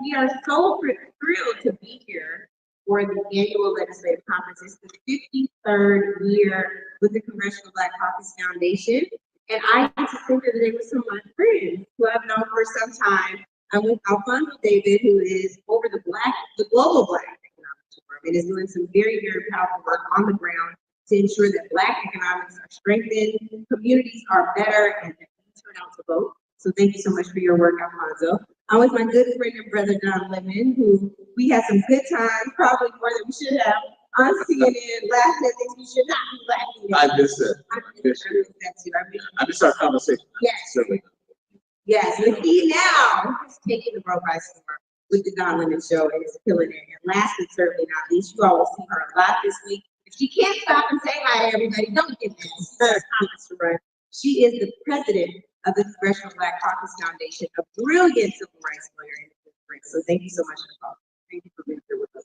we are so thrilled to be here for the annual legislative conference. It's the 53rd year with the Congressional Black Caucus Foundation. And I get to spend the day with some of my friends who I've known for some time. I'm with Alfonso David, who is over the global Black Economic Forum, and is doing some very, very powerful work on the ground to ensure that Black economics are strengthened, communities are better, and that we turn out to vote. So thank you so much for your work, Alfonso. I'm with my good friend and brother, Don Lemon, who we had some good times, probably more than we should have, on CNN, laughing at things we should not be laughing at. I miss it. I miss our conversation. Yes. Certainly. Yes, and he now is taking the road by storm with the Don Lemon Show and is killing it. And last but certainly not least, you all will see her a lot this week. If she can't stop and say hi to everybody, don't get mad. She is the president of the Congressional Black Caucus Foundation, a brilliant civil rights lawyer in the district. So thank you so much, Nicole. Thank you for being here with us.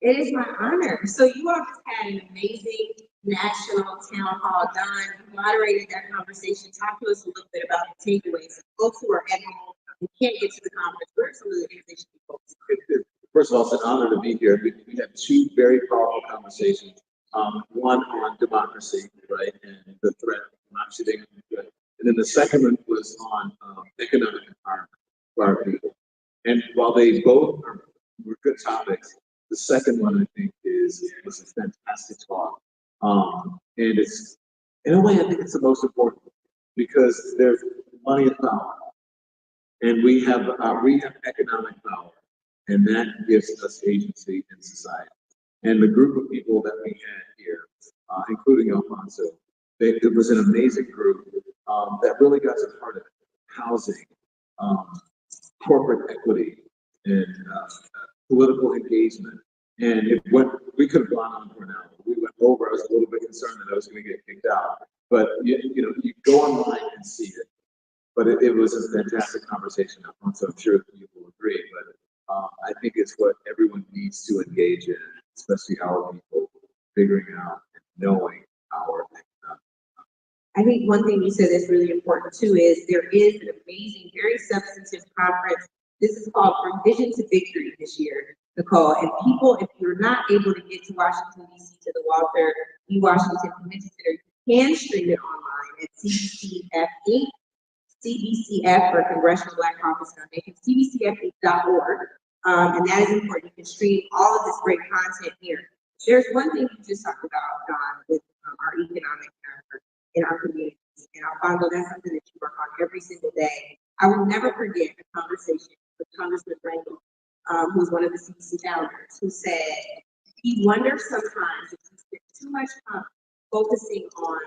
It is my honor. So you all just had an amazing national town hall done. You moderated that conversation. Talk to us a little bit about the takeaways. Folks who are at home who can't get to the conference, what are some of the things they should be focused on? First of all, it's an honor to be here. We had two very powerful conversations. One on democracy, right, and the threat of democracy being good. And then the second one was on economic empowerment for our people. And while they both were good topics, the second one I think was a fantastic talk. And it's, in a way, I think it's the most important because there's money is power, and we have economic power, and that gives us agency in society. And the group of people that we had here, including Alfonso, it was an amazing group that really got to the heart of it: housing, corporate equity, and political engagement. And we could have gone on for an hour. We went over. I was a little bit concerned that I was going to get kicked out, but you go online and see it. But it was a fantastic conversation. Alfonso, I'm sure you will agree. But I think it's what everyone needs to engage in, especially our people, figuring out and knowing our economic. I think one thing you said that's really important too is there is an amazing, very substantive conference. This is called From Vision to Victory this year, Nicole. And people, if you're not able to get to Washington, D.C. to the Walter E. Washington Convention Center, you can stream it online at CBCF for Congressional Black Caucus Foundation, cbcf.org. And that is important. You can stream all of this great content here. There's one thing you just talked about, Don, with our economic effort in our communities. And Alfonso, that's something that you work on every single day. I will never forget a conversation with Congressman Rangel, who's one of the CBC founders, who said he wonders sometimes if we spend too much time focusing on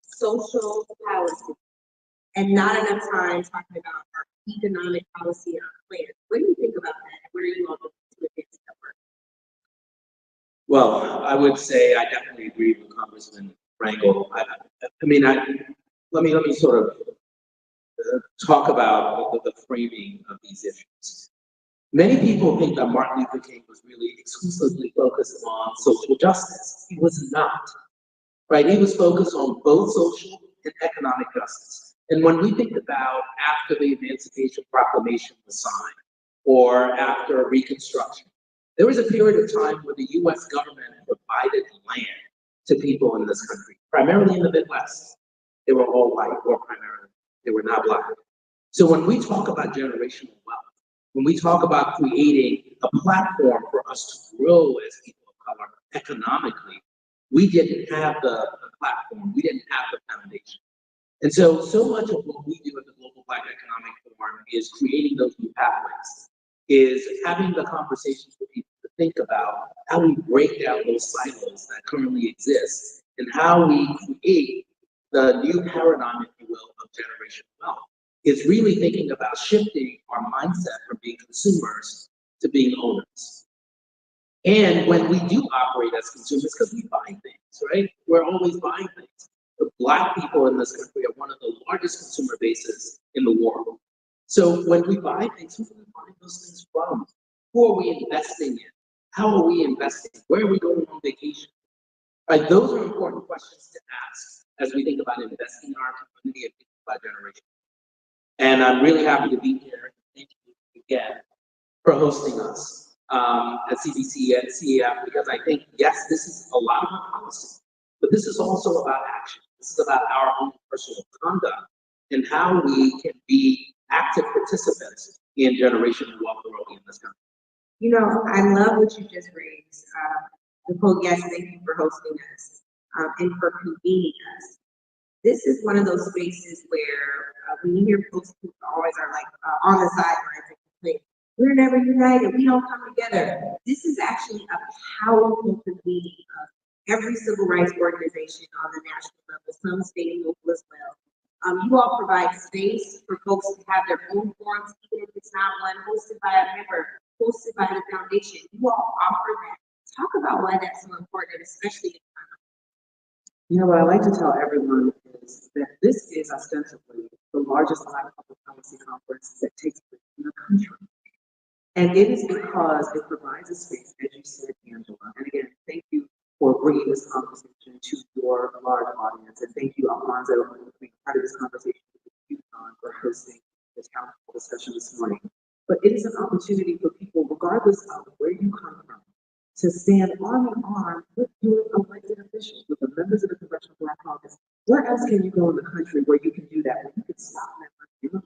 social policy and not enough time talking about our economic policy and our plans. What do you think about that? What are you all doing to advance that work? Well, I would say I definitely agree with Congressman Rangel. Let me sort of talk about the framing of these issues. Many people think that Martin Luther King was really exclusively focused on social justice. He was not, right? He was focused on both social and economic justice. And when we think about after the Emancipation Proclamation was signed, or after Reconstruction, there was a period of time where the US government provided land to people in this country, primarily in the Midwest. They were all white, or primarily, they were not Black. So when we talk about generational wealth, when we talk about creating a platform for us to grow as people of color economically, we didn't have the platform, we didn't have the foundation. And so much of what we do at the Global Black Economic Forum is creating those new pathways, is having the conversations with people to think about how we break down those silos that currently exist and how we create the new paradigm, if you will, of generational wealth. It's really thinking about shifting our mindset from being consumers to being owners. And when we do operate as consumers, because we buy things, right? We're always buying things. The Black people in this country are one of the largest consumer bases in the world. So when we buy things, who are we buying those things from? Who are we investing in? How are we investing? Where are we going on vacation? Right? Those are important questions to ask as we think about investing in our community and thinking about generation. And I'm really happy to be here. Thank you for hosting us at CBC and CAF, because I think, yes, this is a lot of policy, but this is also about action. This is about our own personal conduct and how we can be active participants in generational wealth growth in this country. You know, I love what you just raised. Nicole, yes, thank you for hosting us and for convening us. This is one of those spaces where when you hear folks who always are like on the sidelines and complain, we're never united, we don't come together. This is actually a powerful convening of every civil rights organization on the national level, some state and local as well. You all provide space for folks to have their own forums, even if it's not one hosted by a member, hosted by the foundation. You all offer that. Talk about why that's so important, especially in time. You know, what I like to tell everyone is that this is ostensibly the largest Black public policy conference that takes place in the country. And it is because it provides a space, as you said, Angela. And again, thank you for bringing this conversation to your large audience. And thank you, Alfonso, for being part of this conversation, for hosting the town hall discussion this morning. But it is an opportunity for people, regardless of where you come from, to stand arm in arm with your elected officials, with the members of the Congressional Black Caucus. Where else can you go in the country where you can do that, where you can stop them,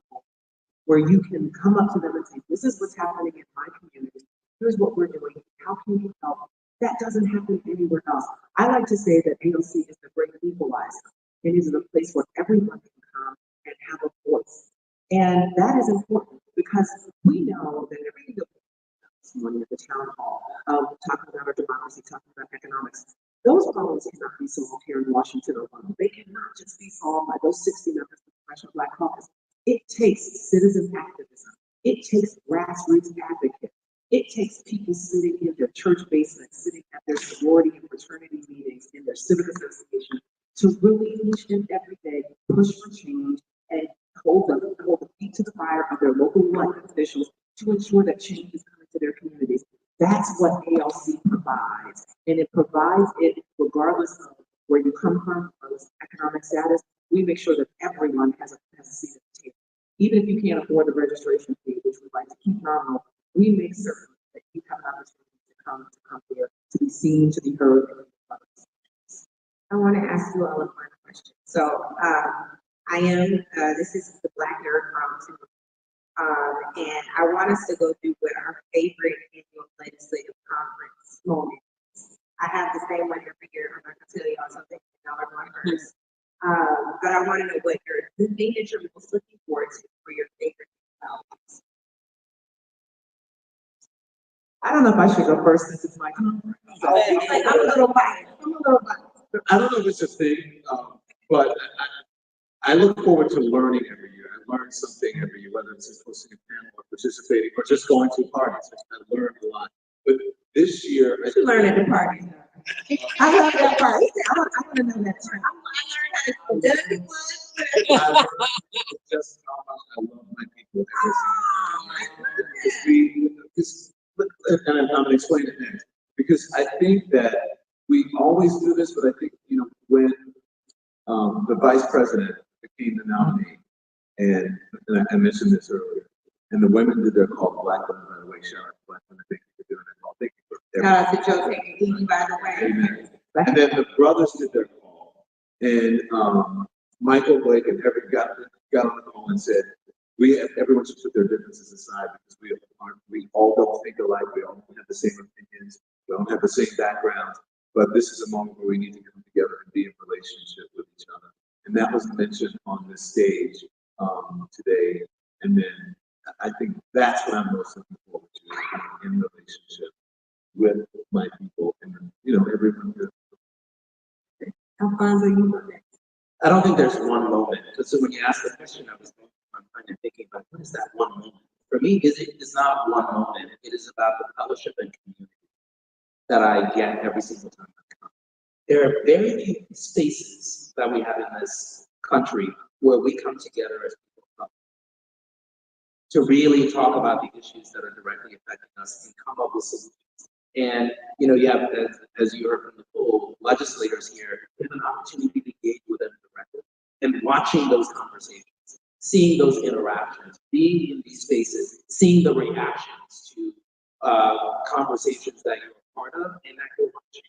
where you can come up to them and say, this is what's happening in my community, here's what we're doing, how can you help? That doesn't happen anywhere else. I like to say that AOC is the great equalizer. It is a place where everyone can come and have a voice. And that is important because we know that everything that we do this morning at the town hall, talking about our democracy, talking about economics, those problems cannot be solved here in Washington alone. They cannot just be solved by those 60 members of the Congressional Black Caucus. It takes citizen activism. It takes grassroots advocates. It takes people sitting in their church basements, sitting at their sorority and fraternity meetings, in their civic association, to really each and every day push for change and hold the feet to the fire of their local elected officials to ensure that change is coming to their communities. That's what ALC provides. And it provides it regardless of where you come from, regardless of economic status. We make sure that everyone has a seat at the table. Even if you can't afford the registration fee, which we like to keep nominal, we make certain that you have an opportunity to come here, to be seen, to be heard. I want to ask you all a fun question. So this is the Black Nerd Conference. And I want us to go through what our favorite annual legislative conference moment is. I have the same one every year. I'm not going to tell y'all something. Y'all are going first. But I want to know what the thing that you're most looking forward to for your favorite conference. I don't know if I should go first since it's my conference. I'm a little biased. I don't know if it's a thing, but I look forward to learning every year. I learn something every year, whether it's hosting a panel or participating or just going to parties. I learn a lot. But this year, What you learn at the party? I love that part. I want to know that part. I learned how to I learned just how much I love my people and I'm going to explain it next. Because I think that we always do this, but I think, when the vice president became the nominee, and I mentioned this earlier, and the women did their call, Black women, by the way, shout out to Black women, thank you for doing that call. Thank you for Shout out to Joe taking by the way. Amen. And then the brothers did their call, and Michael Blake and Everett got on the call and said, everyone should put their differences aside because we all don't think alike, we all don't have the same opinions, we don't have the same backgrounds, but this is a moment where we need to come together and be in relationship with each other. And that was mentioned on this stage today. And then I think that's what I'm most looking forward to, in relationship with my people and everyone here. Alfonso, you go next. I don't think there's one moment. So when you ask the question, I was kind of thinking about what is that one moment? For me, it's not one moment. It is about the fellowship and community that I get every single time I come. There are very few spaces that we have in this country where we come together as people to really talk about the issues that are directly affecting us and come up with solutions. And you have, as you heard from the full legislators here, we have an opportunity to engage with them directly and watching those conversations, seeing those interactions, being in these spaces, seeing the reactions to conversations that you're a part of and that you're watching.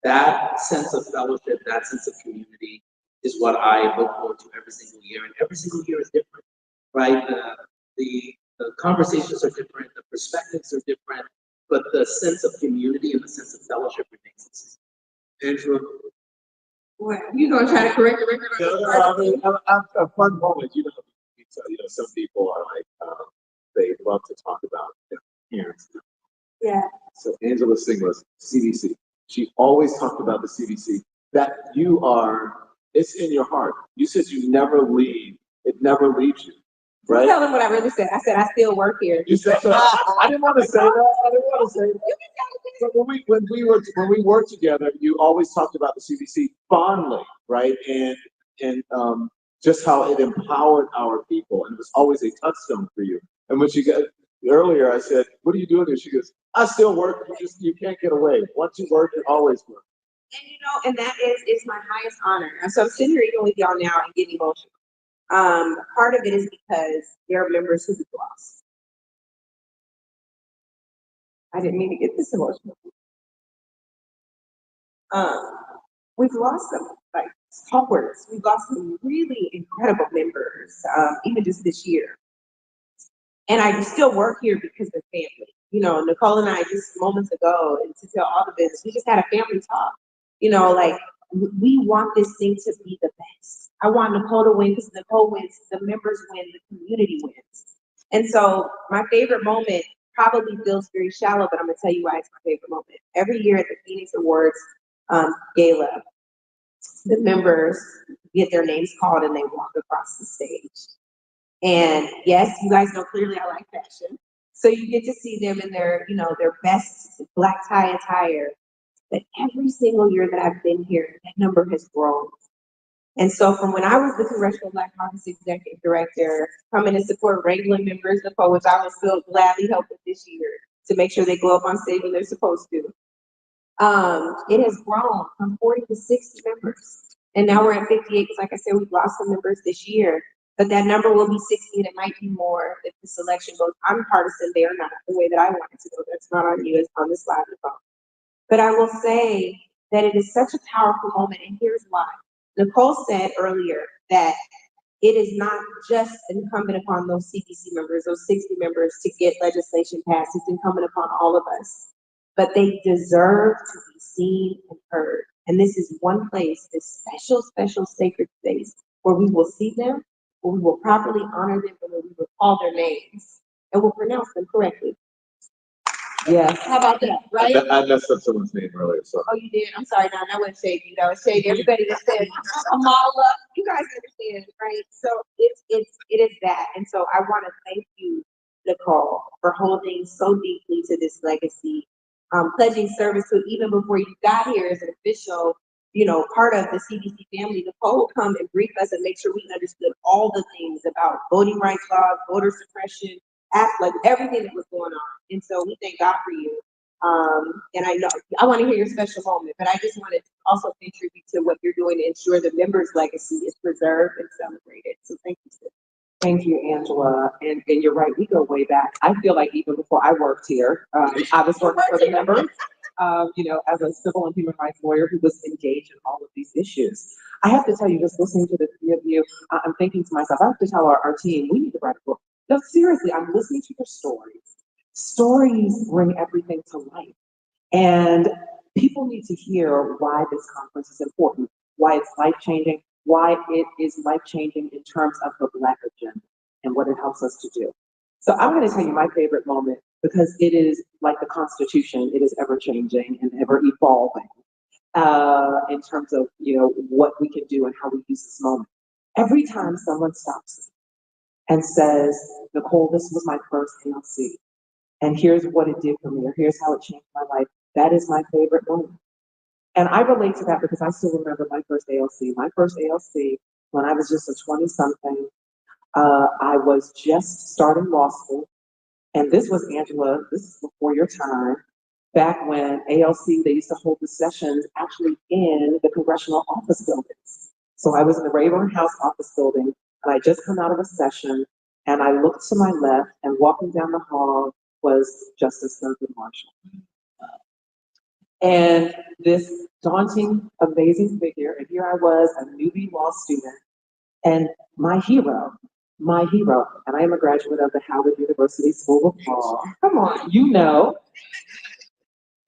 That sense of fellowship, that sense of community is what I look forward to every single year. And every single year is different, right? The conversations are different, the perspectives are different, but the sense of community and the sense of fellowship remains the same. Angela? What, you gonna try to correct the record? I mean, a fun moment, some people are like, they love to talk about their parents. Yeah. So Angela Singh was CDC. She always talked about the CDC, that it's in your heart. You said you never leave, it never leaves you, right? Tell them what I really said. I said I still work here. You said so. I didn't want to say that. But when we worked together, you always talked about the CDC fondly, right? And just how it empowered our people, and it was always a touchstone for you. And when she got earlier, I said, "What are you doing here?" She goes, "I still work. You can't get away. Once you work, you always work." And and that is my highest honor. And so I'm sitting here even with y'all now and getting emotional. Part of it is because there are members who we've lost. I didn't mean to get this emotional. We've lost some like stalwarts. We've lost some really incredible members, even just this year. And I still work here because they're family. Nicole and I just moments ago, and to tell all the business, we just had a family talk. Like we want this thing to be the best. I want Nicole to win because Nicole wins, the members win, the community wins. And so my favorite moment probably feels very shallow, but I'm gonna tell you why it's my favorite moment. Every year at the Phoenix Awards gala, the members get their names called and they walk across the stage. And yes, you guys know clearly I like fashion. So you get to see them in their best black tie attire. But every single year that I've been here, that number has grown. And so from when I was the Congressional Black Caucus Executive Director, coming to support regular members of which I will still gladly help with this year to make sure they go up on stage when they're supposed to. It has grown from 40 to 60 members. And now we're at 58, because like I said, we've lost some members this year. But that number will be 60, and it might be more if the selection goes unpartisan. They are not the way that I want it to go. That's not on you, it's on this slide. But I will say that it is such a powerful moment, and here's why. Nicole said earlier that it is not just incumbent upon those CDC members, those 60 members, to get legislation passed. It's incumbent upon all of us. But they deserve to be seen and heard. And this is one place, this special, special sacred space, where we will see them, where we will properly honor them, and where we will call their names, and will pronounce them correctly. Yes. How about that, right? I messed up someone's name earlier, so. Oh, you did? I'm sorry, Don. I wouldn't shade you. That was shade everybody that said Amala. You guys understand, right? So it is that. And so I want to thank you, Nicole, for holding so deeply to this legacy, pledging service to it even before you got here as an official, part of the CDC family. Nicole would come and brief us and make sure we understood all the things about voting rights laws, voter suppression, like everything that was going on. And so we thank God for you. And I know I want to hear your special moment, but I just wanted to also contribute to what you're doing to ensure the members' legacy is preserved and celebrated. So thank you, sis. Thank you, Angela. And you're right, we go way back. I feel like even before I worked here, I was working for the members, as a civil and human rights lawyer who was engaged in all of these issues. I have to tell you, just listening to the three of you, I'm thinking to myself, I have to tell our team, we need to write a book. No, seriously, I'm listening to your stories. Stories bring everything to life. And people need to hear why this conference is important, why it's life-changing, why it is life-changing in terms of the Black agenda and what it helps us to do. So I'm going to tell you my favorite moment, because it is like the Constitution, it is ever-changing and ever-evolving in terms of, what we can do and how we use this moment. Every time someone stops and says, Nicole, this was my first ALC, and here's what it did for me, or here's how it changed my life, that is my favorite moment. And I relate to that because I still remember my first ALC. My first ALC, when I was just a 20-something, I was just starting law school. And this was, Angela, this is before your time, back when ALC, they used to hold the sessions actually in the Congressional office buildings. So I was in the Rayburn House office building, And I just come out of a session, and I looked to my left, and walking down the hall was Justice Thurgood Marshall. And this daunting, amazing figure, and here I was, a newbie law student, and my hero, and I am a graduate of the Howard University School of Law. Come on, you know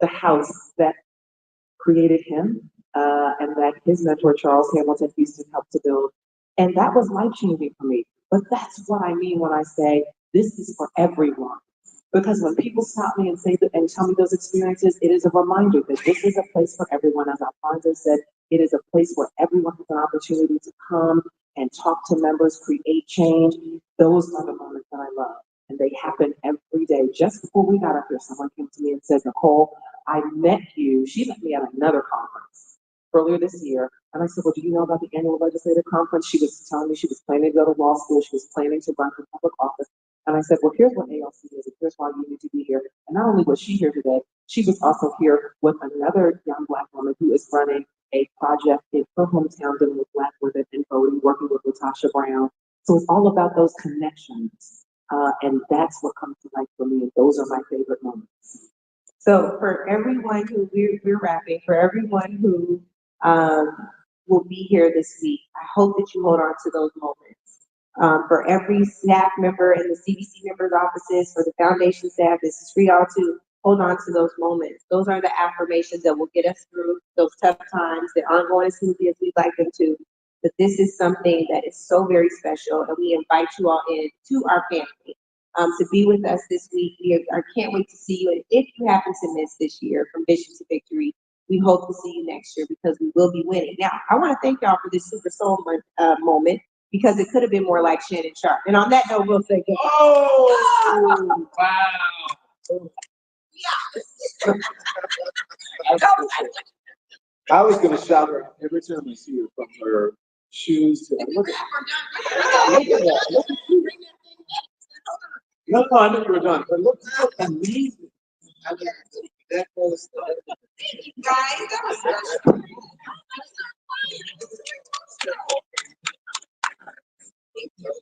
the house that created him, and that his mentor, Charles Hamilton Houston, helped to build. And that was life-changing for me. But that's what I mean when I say this is for everyone. Because when people stop me and say that and tell me those experiences, it is a reminder that this is a place for everyone. As Alfonso said, it is a place where everyone has an opportunity to come and talk to members, create change. Those are the moments that I love. And they happen every day. Just before we got up here, someone came to me and said, Nicole, I met you. She met me at another conference earlier this year. And I said, well, do you know about the annual legislative conference? She was telling me she was planning to go to law school. She was planning to run for public office. And I said, well, here's what ALC is, and here's why you need to be here. And not only was she here today, she was also here with another young Black woman who is running a project in her hometown dealing with Black women and voting, working with Latasha Brown. So it's all about those connections. And that's what comes to life for me. And those are my favorite moments. So for everyone who we're wrapping, for everyone who will be here this week, I hope that you hold on to those moments. For every staff member in the CBC members' offices, for the foundation staff, this is for y'all to hold on to those moments. Those are the affirmations that will get us through those tough times that aren't going as smoothly as we'd like them to. But this is something that is so very special, and we invite you all in to our family to be with us this week. I can't wait to see you. And if you happen to miss this year from Vision to Victory, we hope to see you next year because we will be winning. Now, I want to thank y'all for this Super Soul moment because it could have been more like Shannon Sharp. And on that note, we'll say goodbye. Oh, wow. Yeah. I was gonna shout her every time I see her, from her shoes to, look at that. No, I knew you were done, but look how amazing. I mean, that was. Guys, that was special. Thank you.